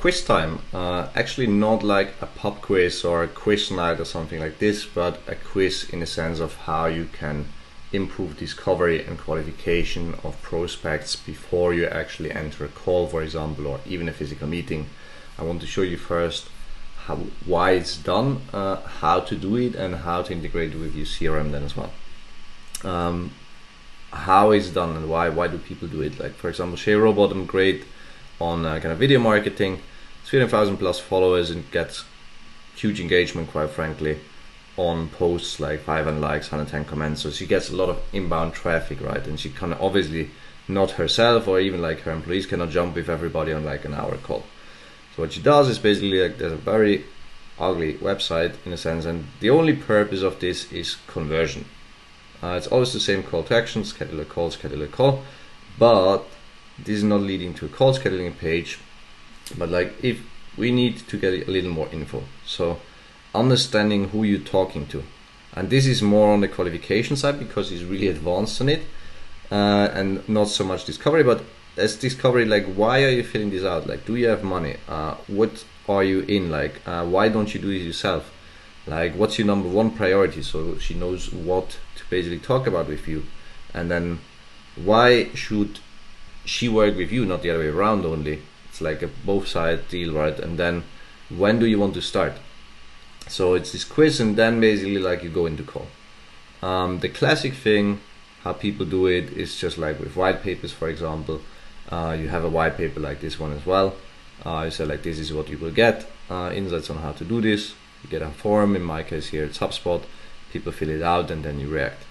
quiz time. Actually not like a pub quiz or a quiz night or something like this, but a quiz in the sense of how you can improve discovery and qualification of prospects before you actually enter a call, for example, or even a physical meeting. I want to show you first why it's done, how to do it, and how to integrate it with your CRM then as well. How it's done and why do people do it? Like, for example, Shay Robot, I'm great on kind of video marketing, 300,000 plus followers, and gets huge engagement, quite frankly, on posts, like 500 likes, 110 comments. So she gets a lot of inbound traffic, right? And she can obviously not herself, or even like her employees cannot jump with everybody on like an hour call. So what she does is basically like, there's a very ugly website in a sense, and the only purpose of this is conversion. It's always the same call to action: schedule a call, but this is not leading to a call scheduling page. But like, if we need to get a little more info, so understanding who you're talking to, and this is more on the qualification side because he's really advanced on it, and not so much discovery. But as discovery, like, why are you filling this out? Like, do you have money? What are you in? Like, why don't you do it yourself? Like, what's your number one priority? So she knows what to basically talk about with you. And then why should she work with you, not the other way around only? It's like a both side deal, right? And then when do you want to start? So it's this quiz, and then basically like you go into call. The classic thing, how people do it, is just like with white papers, for example. You have a white paper like this one as well. You say like, this is what you will get, insights on how to do this. You get a form, in my case here it's HubSpot. People fill it out and then you react.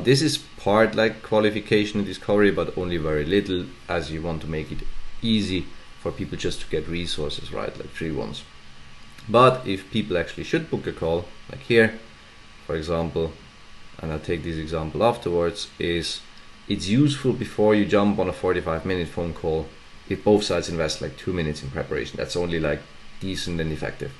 This is part like qualification and discovery, but only very little, as you want to make it easy for people just to get resources, right? Like free ones. But if people actually should book a call, like here, for example, and I'll take this example afterwards, is it's useful before you jump on a 45-minute phone call if both sides invest like 2 minutes in preparation. That's only like decent and effective.